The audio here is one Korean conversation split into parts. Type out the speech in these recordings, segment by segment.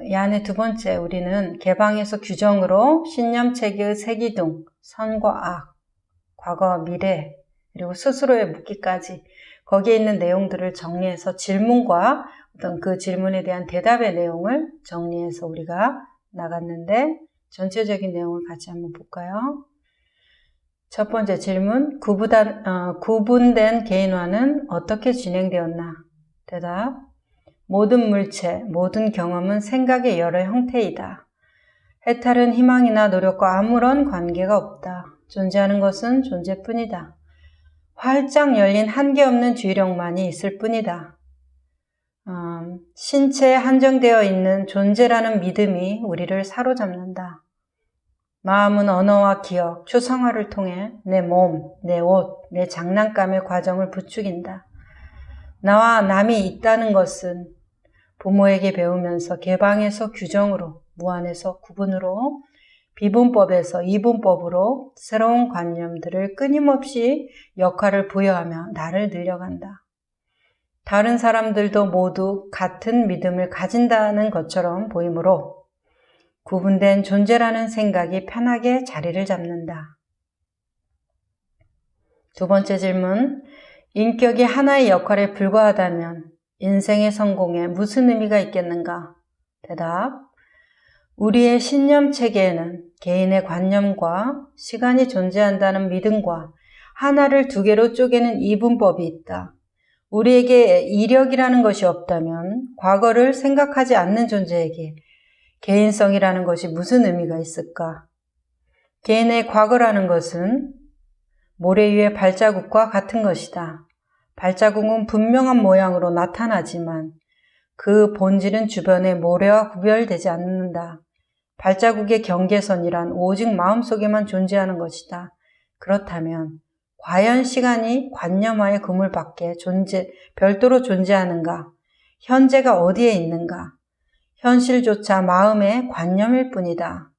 이 안에 두 번째, 우리는 개방에서 규정으로 신념체계의 세기둥, 선과 악, 과거, 미래, 그리고 스스로의 묻기까지 거기에 있는 내용들을 정리해서 질문과 어떤 그 질문에 대한 대답의 내용을 정리해서 우리가 나갔는데, 전체적인 내용을 같이 한번 볼까요? 첫 번째 질문, 구분된 개인화는 어떻게 진행되었나? 대답, 모든 물체, 모든 경험은 생각의 여러 형태이다. 해탈은 희망이나 노력과 아무런 관계가 없다. 존재하는 것은 존재뿐이다. 활짝 열린 한계 없는 주의력만이 있을 뿐이다. 신체에 한정되어 있는 존재라는 믿음이 우리를 사로잡는다. 마음은 언어와 기억, 추상화를 통해 내 몸, 내 옷, 내 장난감의 과정을 부추긴다. 나와 남이 있다는 것은 부모에게 배우면서 개방에서 규정으로, 무한에서 구분으로, 비분법에서 이분법으로 새로운 관념들을 끊임없이 역할을 부여하며 나를 늘려간다. 다른 사람들도 모두 같은 믿음을 가진다는 것처럼 보이므로 구분된 존재라는 생각이 편하게 자리를 잡는다. 두 번째 질문, 인격이 하나의 역할에 불과하다면 인생의 성공에 무슨 의미가 있겠는가? 대답, 우리의 신념 체계에는 개인의 관념과 시간이 존재한다는 믿음과 하나를 두 개로 쪼개는 이분법이 있다. 우리에게 이력이라는 것이 없다면 과거를 생각하지 않는 존재에게 개인성이라는 것이 무슨 의미가 있을까? 개인의 과거라는 것은 모래 위의 발자국과 같은 것이다. 발자국은 분명한 모양으로 나타나지만 그 본질은 주변의 모래와 구별되지 않는다. 발자국의 경계선이란 오직 마음속에만 존재하는 것이다. 그렇다면 과연 시간이 관념화의 그물 밖에 별도로 존재하는가? 현재가 어디에 있는가? 현실조차 마음의 관념일 뿐이다.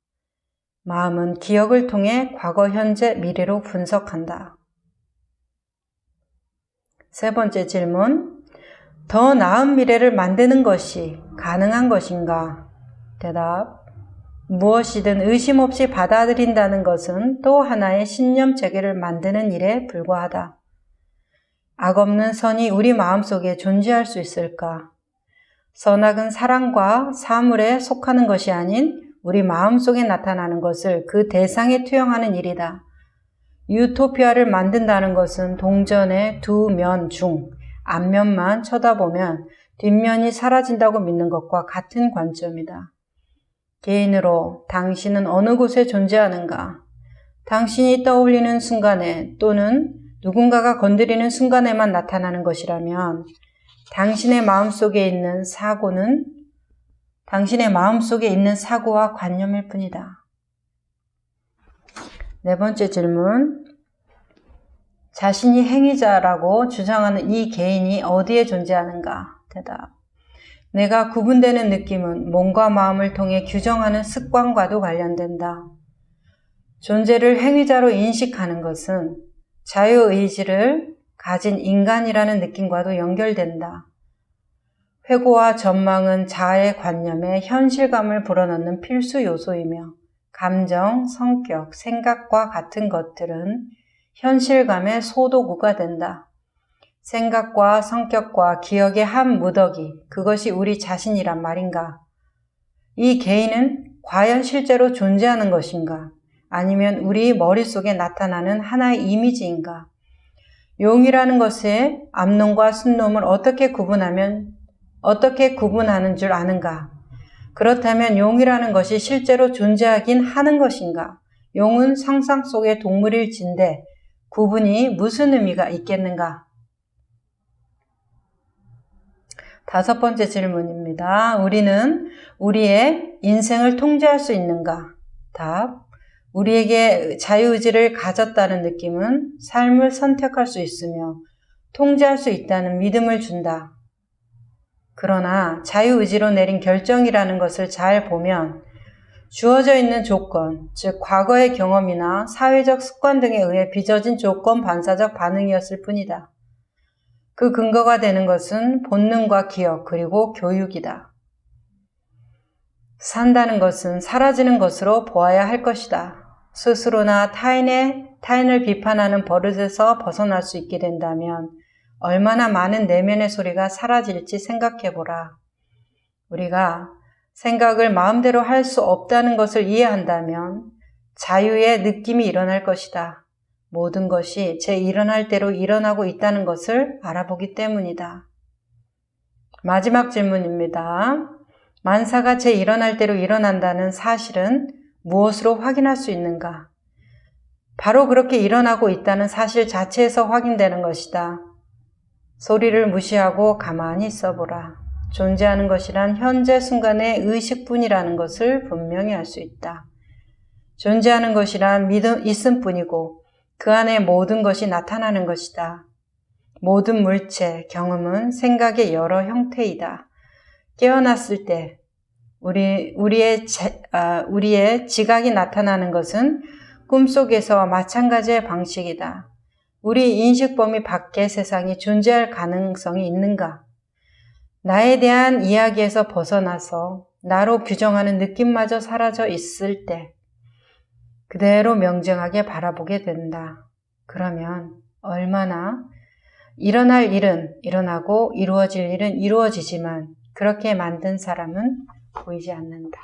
마음은 기억을 통해 과거, 현재, 미래로 분석한다. 세 번째 질문, 더 나은 미래를 만드는 것이 가능한 것인가? 대답, 무엇이든 의심 없이 받아들인다는 것은 또 하나의 신념 체계를 만드는 일에 불과하다. 악 없는 선이 우리 마음속에 존재할 수 있을까? 선악은 사랑과 사물에 속하는 것이 아닌 우리 마음속에 나타나는 것을 그 대상에 투영하는 일이다. 유토피아를 만든다는 것은 동전의 두 면 중 앞면만 쳐다보면 뒷면이 사라진다고 믿는 것과 같은 관점이다. 개인으로 당신은 어느 곳에 존재하는가? 당신이 떠올리는 순간에 또는 누군가가 건드리는 순간에만 나타나는 것이라면 당신의 마음속에 있는 사고는 당신의 마음속에 있는 사고와 관념일 뿐이다. 네 번째 질문, 자신이 행위자라고 주장하는 이 개인이 어디에 존재하는가? 대답, 내가 구분되는 느낌은 몸과 마음을 통해 규정하는 습관과도 관련된다. 존재를 행위자로 인식하는 것은 자유의지를 가진 인간이라는 느낌과도 연결된다. 회고와 전망은 자아의 관념에 현실감을 불어넣는 필수 요소이며 감정, 성격, 생각과 같은 것들은 현실감의 소도구가 된다. 생각과 성격과 기억의 한 무더기, 그것이 우리 자신이란 말인가? 이 개인은 과연 실제로 존재하는 것인가? 아니면 우리 머릿속에 나타나는 하나의 이미지인가? 용이라는 것의 암놈과 순놈을 어떻게 구분하는 줄 아는가? 그렇다면 용이라는 것이 실제로 존재하긴 하는 것인가? 용은 상상 속의 동물일진데 구분이 무슨 의미가 있겠는가? 다섯 번째 질문입니다. 우리는 우리의 인생을 통제할 수 있는가? 답, 우리에게 자유의지를 가졌다는 느낌은 삶을 선택할 수 있으며 통제할 수 있다는 믿음을 준다. 그러나 자유의지로 내린 결정이라는 것을 잘 보면 주어져 있는 조건, 즉 과거의 경험이나 사회적 습관 등에 의해 빚어진 조건 반사적 반응이었을 뿐이다. 그 근거가 되는 것은 본능과 기억 그리고 교육이다. 산다는 것은 사라지는 것으로 보아야 할 것이다. 스스로나 타인을 비판하는 버릇에서 벗어날 수 있게 된다면 얼마나 많은 내면의 소리가 사라질지 생각해보라. 우리가 생각을 마음대로 할 수 없다는 것을 이해한다면 자유의 느낌이 일어날 것이다. 모든 것이 제 일어날 대로 일어나고 있다는 것을 알아보기 때문이다. 마지막 질문입니다. 만사가 제 일어날 대로 일어난다는 사실은 무엇으로 확인할 수 있는가? 바로 그렇게 일어나고 있다는 사실 자체에서 확인되는 것이다. 소리를 무시하고 가만히 있어보라. 존재하는 것이란 현재 순간의 의식뿐이라는 것을 분명히 알 수 있다. 존재하는 것이란 있음뿐이고 그 안에 모든 것이 나타나는 것이다. 모든 물체, 경험은 생각의 여러 형태이다. 깨어났을 때 우리의 지각이 나타나는 것은 꿈속에서와 마찬가지의 방식이다. 우리 인식 범위 밖의 세상이 존재할 가능성이 있는가? 나에 대한 이야기에서 벗어나서 나로 규정하는 느낌마저 사라져 있을 때 그대로 명정하게 바라보게 된다. 그러면 얼마나 일어날 일은 일어나고 이루어질 일은 이루어지지만 그렇게 만든 사람은 보이지 않는다.